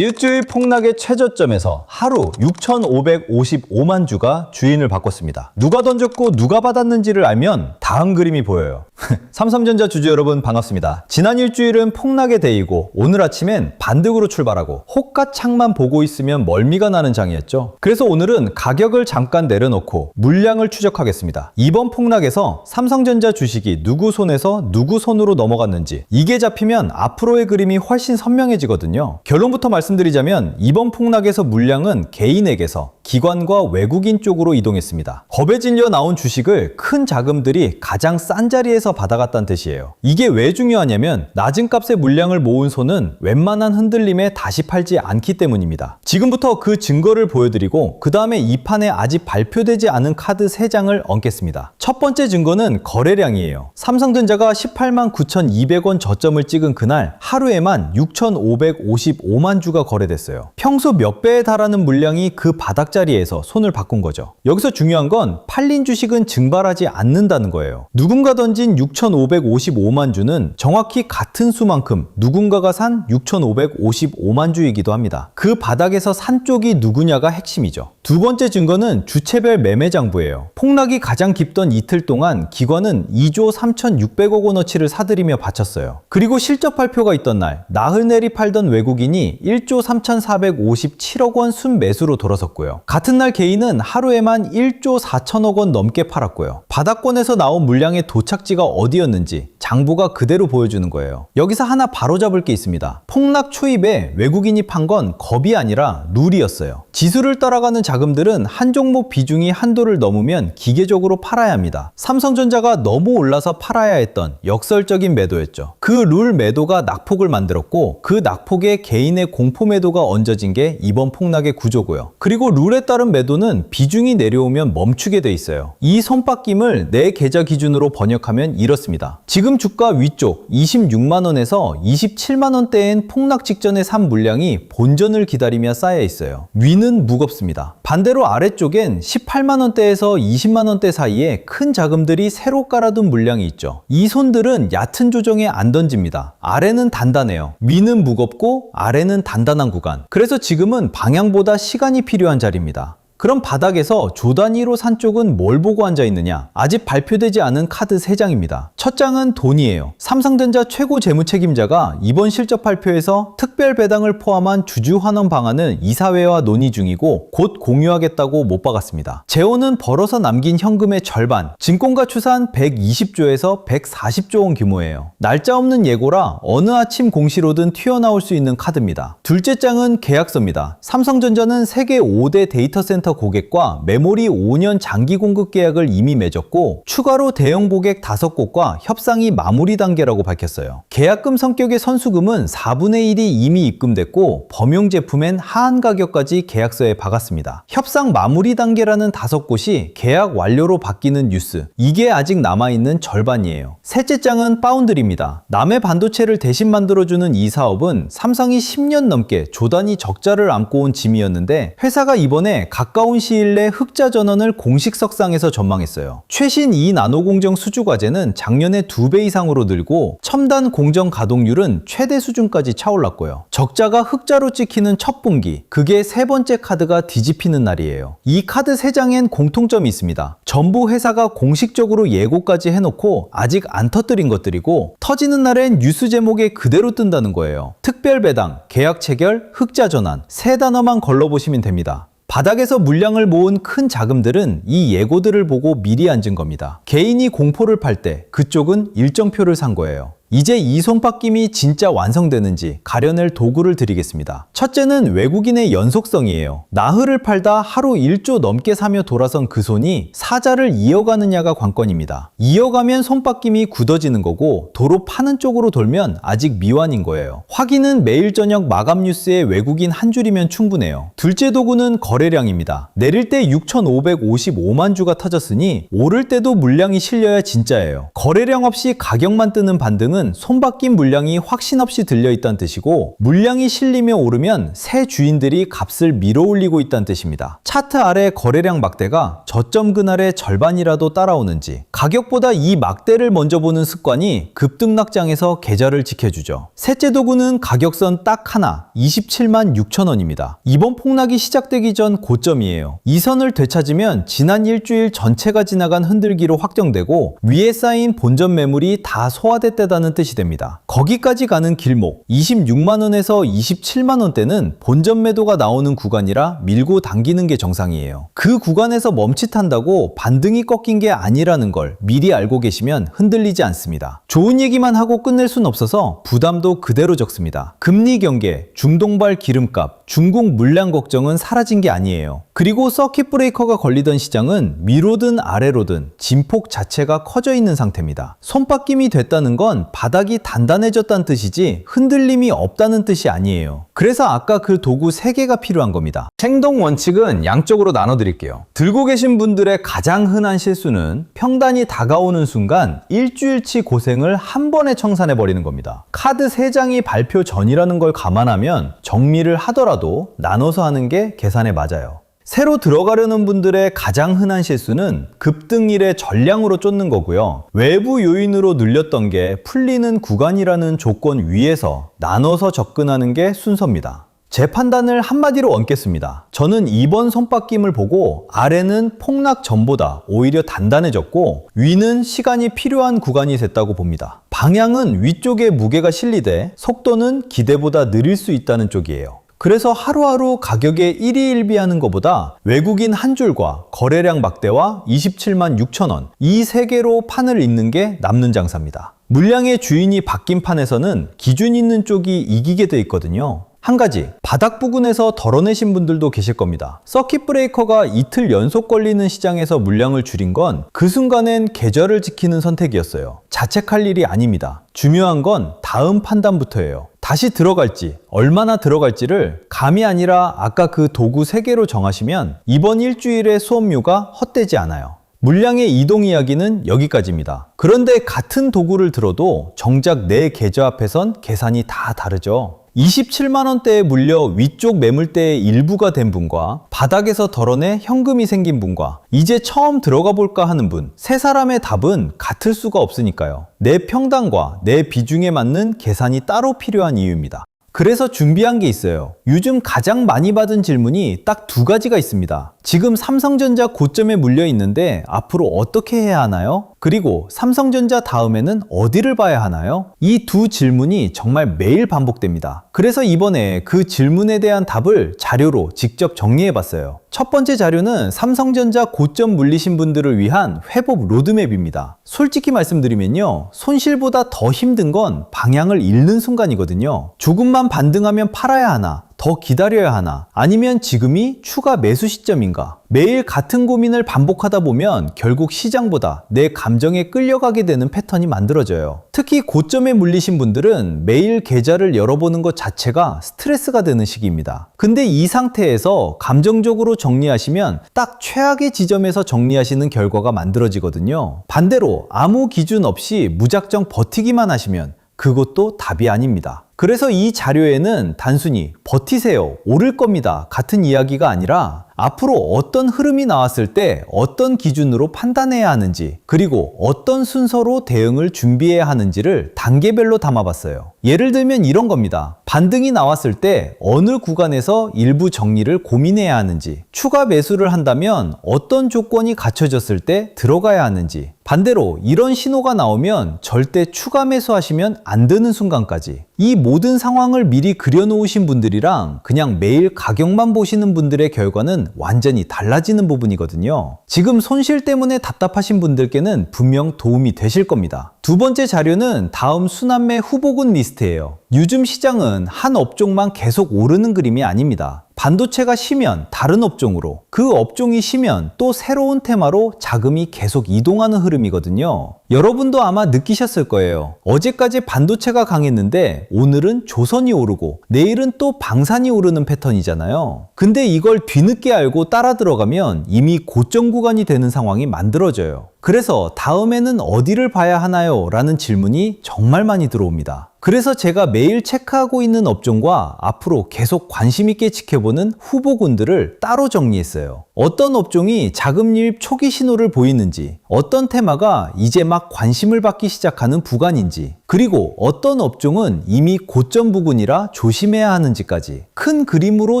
일주일 폭락의 최저점에서 하루 6,555만 주가 주인을 바꿨습니다. 누가 던졌고 누가 받았는지를 알면 다음 그림이 보여요. 삼성전자 주주 여러분 반갑습니다. 지난 일주일은 폭락의 데이고 오늘 아침엔 반등으로 출발하고 호가 창만 보고 있으면 멀미가 나는 장이었죠. 그래서 오늘은 가격을 잠깐 내려놓고 물량을 추적하겠습니다. 이번 폭락에서 삼성전자 주식이 누구 손에서 누구 손으로 넘어갔는지 이게 잡히면 앞으로의 그림이 훨씬 선명해지거든요. 결론부터 말씀드리자면 이번 폭락에서 물량은 개인에게서 기관과 외국인 쪽으로 이동했습니다. 겁에 질려 나온 주식을 큰 자금들이 가장 싼 자리에서 받아갔다는 뜻이에요. 이게 왜 중요하냐면 낮은 값의 물량을 모은 손은 웬만한 흔들림에 다시 팔지 않기 때문입니다. 지금부터 그 증거를 보여드리고 그 다음에 이 판에 아직 발표되지 않은 카드 3장을 얹겠습니다. 첫 번째 증거는 거래량이에요. 삼성전자가 18만 9,200원 저점을 찍은 그날 하루에만 6,555만 주가 거래됐어요. 평소 몇 배에 달하는 물량이 그 바닥자리에서 손을 바꾼 거죠. 여기서 중요한 건 팔린 주식은 증발하지 않는다는 거예요. 누군가 던진 6,555만 주는 정확히 같은 수만큼 누군가가 산 6,555만 주이기도 합니다. 그 바닥에서 산 쪽이 누구냐가 핵심이죠. 두 번째 증거는 주체별 매매 장부예요. 폭락이 가장 깊던 이틀 동안 기관은 2조 3,600억 원어치를 사들이며 바쳤어요. 그리고 실적 발표가 있던 날 나흘내리 팔던 외국인이 1조 3,457억 원 순매수로 돌아섰고요. 같은 날 개인은 하루에만 1조 4천억 원 넘게 팔았고요. 바닥권에서 나온 물량의 도착지가 어디였는지 장부가 그대로 보여주는 거예요. 여기서 하나 바로잡을 게 있습니다. 폭락 초입에 외국인이 판 건 겁이 아니라 룰이었어요. 지수를 따라가는 자금들은 한 종목 비중이 한도를 넘으면 기계적으로 팔아야 합니다. 삼성전자가 너무 올라서 팔아야 했던 역설적인 매도였죠. 그 룰 매도가 낙폭을 만들었고 그 낙폭에 개인의 공포 매도가 얹어진 게 이번 폭락의 구조고요. 그리고 룰에 따른 매도는 비중이 내려오면 멈추게 돼 있어요. 이 손바뀜을 내 계좌 기준으로 번역하면 이렇습니다. 지금 주가 위쪽 26만원에서 27만원대엔 폭락 직전에 산 물량이 본전을 기다리며 쌓여 있어요. 위는 무겁습니다. 반대로 아래쪽엔 18만원대에서 20만원대 사이에 큰 자금들이 새로 깔아둔 물량이 있죠. 이 손들은 얕은 조정에 안 던집니다. 아래는 단단해요. 위는 무겁고 아래는 단단한 구간. 그래서 지금은 방향보다 시간이 필요한 자리입니다. 그럼 바닥에서 조 단위로 산 쪽은 뭘 보고 앉아있느냐? 아직 발표되지 않은 카드 3장입니다. 첫 장은 돈이에요. 삼성전자 최고 재무책임자가 이번 실적 발표에서 특별 배당을 포함한 주주 환원 방안을 이사회와 논의 중이고 곧 공유하겠다고 못 박았습니다. 재원은 벌어서 남긴 현금의 절반, 증권가 추산 120조에서 140조 원 규모예요. 날짜 없는 예고라 어느 아침 공시로든 튀어나올 수 있는 카드입니다. 둘째 장은 계약서입니다. 삼성전자는 세계 5대 데이터 센터 고객과 메모리 5년 장기 공급 계약을 이미 맺었고 추가로 대형 고객 5곳과 협상이 마무리 단계라고 밝혔어요. 계약금 성격의 선수금은 4분의 1이 이미 입금됐고 범용 제품엔 하한 가격까지 계약서에 박았습니다. 협상 마무리 단계라는 5곳이 계약 완료로 바뀌는 뉴스. 이게 아직 남아있는 절반이에요. 셋째 장은 파운드리입니다. 남의 반도체를 대신 만들어주는 이 사업은 삼성이 10년 넘게 조단위 적자를 안고 온 짐이었는데 회사가 이번에 가까운 시일 내 흑자 전환을 공식 석상에서 전망했어요. 최신 2나노 공정 수주 과제는 작년에 2배 이상으로 늘고 첨단 공정 가동률은 최대 수준까지 차올랐고요. 적자가 흑자로 찍히는 첫 분기, 그게 세 번째 카드가 뒤집히는 날이에요. 이 카드 3장엔 공통점이 있습니다. 전부 회사가 공식적으로 예고까지 해놓고 아직 안 터뜨린 것들이고 터지는 날엔 뉴스 제목에 그대로 뜬다는 거예요. 특별 배당, 계약 체결, 흑자 전환, 세 단어만 걸러보시면 됩니다. 바닥에서 물량을 모은 큰 자금들은 이 예고들을 보고 미리 앉은 겁니다. 개인이 공포를 팔 때 그쪽은 일정표를 산 거예요. 이제 이 손바뀜이 진짜 완성되는지 가려낼 도구를 드리겠습니다. 첫째는 외국인의 연속성이에요. 나흘을 팔다 하루 1조 넘게 사며 돌아선 그 손이 사자를 이어가느냐가 관건입니다. 이어가면 손바뀜이 굳어지는 거고 도로 파는 쪽으로 돌면 아직 미완인 거예요. 확인은 매일 저녁 마감 뉴스에 외국인 한 줄이면 충분해요. 둘째 도구는 거래량입니다. 내릴 때 6,555만 주가 터졌으니 오를 때도 물량이 실려야 진짜예요. 거래량 없이 가격만 뜨는 반등은 가격선은 손바뀜 물량이 확신 없이 들려있다는 뜻이고, 물량이 실리며 오르면 새 주인들이 값을 밀어올리고 있다는 뜻입니다. 차트 아래 거래량 막대가 저점 그날의 절반이라도 따라오는지, 가격보다 이 막대를 먼저 보는 습관이 급등락장에서 계좌를 지켜주죠. 셋째 도구는 가격선 딱 하나, 27만 6천 원입니다. 이번 폭락이 시작되기 전 고점이에요. 이 선을 되찾으면 지난 일주일 전체가 지나간 흔들기로 확정되고, 위에 쌓인 본전 매물이 다 소화됐다는 뜻이 됩니다. 거기까지 가는 길목, 26만원에서 27만원대는 본전 매도가 나오는 구간이라 밀고 당기는 게 정상이에요. 그 구간에서 멈칫한다고 반등이 꺾인 게 아니라는 걸 미리 알고 계시면 흔들리지 않습니다. 좋은 얘기만 하고 끝낼 순 없어서 부담도 그대로 적습니다. 금리 경계, 중동발 기름값, 중국 물량 걱정은 사라진 게 아니에요. 그리고 서킷 브레이커가 걸리던 시장은 위로든 아래로든 진폭 자체가 커져 있는 상태입니다. 손바뀜이 됐다는 건 바닥이 단단해졌다는 뜻이지 흔들림이 없다는 뜻이 아니에요. 그래서 아까 그 도구 3개가 필요한 겁니다. 행동 원칙은 양쪽으로 나눠드릴게요. 들고 계신 분들의 가장 흔한 실수는 평단이 다가오는 순간 일주일치 고생을 한 번에 청산해버리는 겁니다. 카드 3장이 발표 전이라는 걸 감안하면 정리를 하더라도 나눠서 하는 게 계산에 맞아요. 새로 들어가려는 분들의 가장 흔한 실수는 급등일에 전량으로 쫓는 거고요. 외부 요인으로 눌렸던 게 풀리는 구간이라는 조건 위에서 나눠서 접근하는 게 순서입니다. 제 판단을 한마디로 얹겠습니다. 저는 이번 손바뀜을 보고 아래는 폭락 전보다 오히려 단단해졌고 위는 시간이 필요한 구간이 됐다고 봅니다. 방향은 위쪽에 무게가 실리되 속도는 기대보다 느릴 수 있다는 쪽이에요. 그래서 하루하루 가격에 일희일비하는 것보다 외국인 한 줄과 거래량 막대와 27만 6천 원, 이 3개로 판을 잇는 게 남는 장사입니다. 물량의 주인이 바뀐 판에서는 기준 있는 쪽이 이기게 돼 있거든요. 한 가지, 바닥 부근에서 덜어내신 분들도 계실 겁니다. 서킷 브레이커가 이틀 연속 걸리는 시장에서 물량을 줄인 건 그 순간엔 계절을 지키는 선택이었어요. 자책할 일이 아닙니다. 중요한 건 다음 판단부터예요. 다시 들어갈지, 얼마나 들어갈지를 감이 아니라 아까 그 도구 3개로 정하시면 이번 일주일의 수업료가 헛되지 않아요. 물량의 이동 이야기는 여기까지입니다. 그런데 같은 도구를 들어도 정작 내 계좌 앞에선 계산이 다 다르죠. 27만원대에 물려 위쪽 매물대의 일부가 된 분과 바닥에서 덜어내 현금이 생긴 분과 이제 처음 들어가 볼까 하는 분, 세 사람의 답은 같을 수가 없으니까요. 내 평단과 내 비중에 맞는 계산이 따로 필요한 이유입니다. 그래서 준비한 게 있어요. 요즘 가장 많이 받은 질문이 딱 2가지가 있습니다. 지금 삼성전자 고점에 물려 있는데 앞으로 어떻게 해야 하나요? 그리고 삼성전자 다음에는 어디를 봐야 하나요? 이 2 질문이 정말 매일 반복됩니다. 그래서 이번에 그 질문에 대한 답을 자료로 직접 정리해봤어요. 첫 번째 자료는 삼성전자 고점 물리신 분들을 위한 회복 로드맵입니다. 솔직히 말씀드리면요, 손실보다 더 힘든 건 방향을 잃는 순간이거든요. 조금만 반등하면 팔아야 하나, 더 기다려야 하나, 아니면 지금이 추가 매수 시점인가? 매일 같은 고민을 반복하다 보면 결국 시장보다 내 감정에 끌려가게 되는 패턴이 만들어져요. 특히 고점에 물리신 분들은 매일 계좌를 열어보는 것 자체가 스트레스가 되는 시기입니다. 근데 이 상태에서 감정적으로 정리하시면 딱 최악의 지점에서 정리하시는 결과가 만들어지거든요. 반대로 아무 기준 없이 무작정 버티기만 하시면 그것도 답이 아닙니다. 그래서 이 자료에는 단순히 버티세요, 오를 겁니다 같은 이야기가 아니라 앞으로 어떤 흐름이 나왔을 때 어떤 기준으로 판단해야 하는지, 그리고 어떤 순서로 대응을 준비해야 하는지를 단계별로 담아봤어요. 예를 들면 이런 겁니다. 반등이 나왔을 때 어느 구간에서 일부 정리를 고민해야 하는지, 추가 매수를 한다면 어떤 조건이 갖춰졌을 때 들어가야 하는지, 반대로 이런 신호가 나오면 절대 추가 매수하시면 안 되는 순간까지, 이 모든 상황을 미리 그려놓으신 분들이랑 그냥 매일 가격만 보시는 분들의 결과는 완전히 달라지는 부분이거든요. 지금 손실 때문에 답답하신 분들께는 분명 도움이 되실 겁니다. 두 번째 자료는 다음 순환매 후보군 리스트예요. 요즘 시장은 한 업종만 계속 오르는 그림이 아닙니다. 반도체가 쉬면 다른 업종으로, 그 업종이 쉬면 또 새로운 테마로 자금이 계속 이동하는 흐름이거든요. 여러분도 아마 느끼셨을 거예요. 어제까지 반도체가 강했는데 오늘은 조선이 오르고 내일은 또 방산이 오르는 패턴이잖아요. 근데 이걸 뒤늦게 알고 따라 들어가면 이미 고점 구간이 되는 상황이 만들어져요. 그래서 다음에는 어디를 봐야 하나요? 라는 질문이 정말 많이 들어옵니다. 그래서 제가 매일 체크하고 있는 업종과 앞으로 계속 관심 있게 지켜보는 후보군들을 따로 정리했어요. 어떤 업종이 자금 유입 초기 신호를 보이는지, 어떤 테마가 이제 막 관심을 받기 시작하는 구간인지, 그리고 어떤 업종은 이미 고점 부근이라 조심해야 하는지까지 큰 그림으로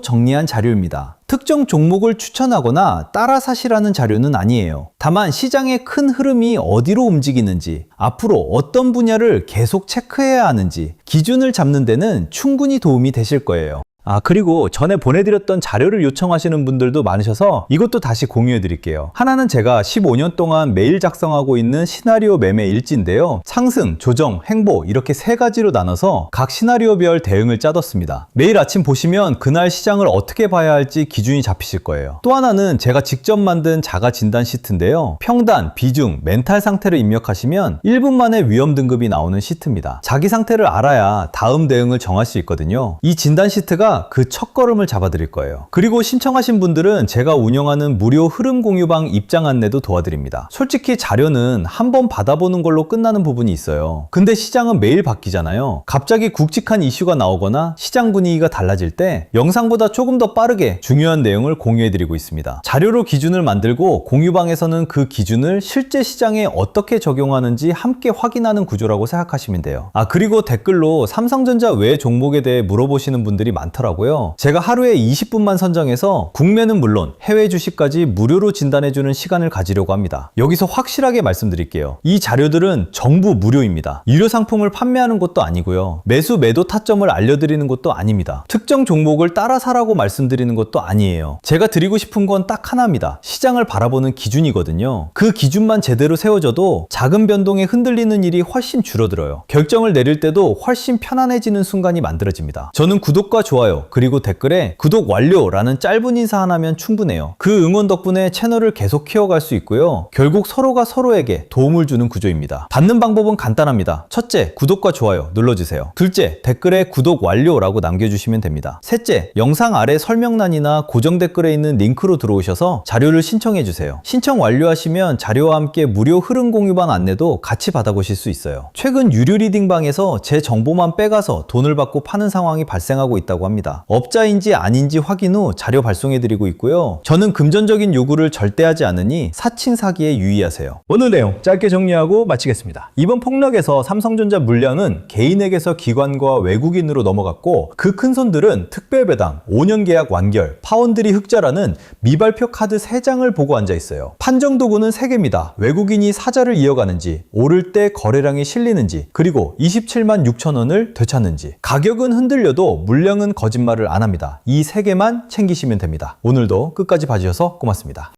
정리한 자료입니다. 특정 종목을 추천하거나 따라 사시라는 자료는 아니에요. 다만 시장의 큰 흐름이 어디로 움직이는지, 앞으로 어떤 분야를 계속 체크해야 하는지 기준을 잡는 데는 충분히 도움이 되실 거예요. 그리고 전에 보내드렸던 자료를 요청하시는 분들도 많으셔서 이것도 다시 공유해 드릴게요. 하나는 제가 15년 동안 매일 작성하고 있는 시나리오 매매 일지인데요. 상승, 조정, 행보 이렇게 세 가지로 나눠서 각 시나리오별 대응을 짜뒀습니다. 매일 아침 보시면 그날 시장을 어떻게 봐야 할지 기준이 잡히실 거예요. 또 하나는 제가 직접 만든 자가 진단 시트인데요. 평단, 비중, 멘탈 상태를 입력하시면 1분 만에 위험 등급이 나오는 시트입니다. 자기 상태를 알아야 다음 대응을 정할 수 있거든요. 이 진단 시트가 그 첫걸음을 잡아드릴 거예요. 그리고 신청하신 분들은 제가 운영하는 무료 흐름 공유방 입장 안내도 도와드립니다. 솔직히 자료는 한번 받아보는 걸로 끝나는 부분이 있어요. 근데 시장은 매일 바뀌잖아요. 갑자기 굵직한 이슈가 나오거나 시장 분위기가 달라질 때 영상보다 조금 더 빠르게 중요한 내용을 공유해드리고 있습니다. 자료로 기준을 만들고 공유방에서는 그 기준을 실제 시장에 어떻게 적용하는지 함께 확인하는 구조라고 생각하시면 돼요. 그리고 댓글로 삼성전자 외 종목에 대해 물어보시는 분들이 많더라고요. 제가 하루에 20분만 선정해서 국내는 물론 해외 주식까지 무료로 진단해주는 시간을 가지려고 합니다. 여기서 확실하게 말씀드릴게요. 이 자료들은 전부 무료입니다. 유료 상품을 판매하는 것도 아니고요. 매수 매도 타점을 알려드리는 것도 아닙니다. 특정 종목을 따라 사라고 말씀드리는 것도 아니에요. 제가 드리고 싶은 건 딱 하나입니다. 시장을 바라보는 기준이거든요. 그 기준만 제대로 세워져도 작은 변동에 흔들리는 일이 훨씬 줄어들어요. 결정을 내릴 때도 훨씬 편안해지는 순간이 만들어집니다. 저는 구독과 좋아요 그리고 댓글에 구독 완료라는 짧은 인사 하나면 충분해요. 그 응원 덕분에 채널을 계속 키워갈 수 있고요. 결국 서로가 서로에게 도움을 주는 구조입니다. 받는 방법은 간단합니다. 첫째, 구독과 좋아요 눌러주세요. 둘째, 댓글에 구독 완료라고 남겨주시면 됩니다. 셋째, 영상 아래 설명란이나 고정 댓글에 있는 링크로 들어오셔서 자료를 신청해주세요. 신청 완료하시면 자료와 함께 무료 흐름 공유방 안내도 같이 받아보실 수 있어요. 최근 유료 리딩방에서 제 정보만 빼가서 돈을 받고 파는 상황이 발생하고 있다고 합니다. 업자인지 아닌지 확인 후 자료 발송해드리고 있고요. 저는 금전적인 요구를 절대 하지 않으니 사칭 사기에 유의하세요. 오늘 내용 짧게 정리하고 마치겠습니다. 이번 폭락에서 삼성전자 물량은 개인에게서 기관과 외국인으로 넘어갔고 그 큰 손들은 특별배당, 5년 계약 완결, 파원들이 흑자라는 미발표 카드 3장을 보고 앉아있어요. 판정 도구는 3개입니다. 외국인이 사자를 이어가는지, 오를 때 거래량이 실리는지, 그리고 27만 6천 원을 되찾는지. 가격은 흔들려도 물량은 거짓말을 안 합니다. 이 3개만 챙기시면 됩니다. 오늘도 끝까지 봐주셔서 고맙습니다.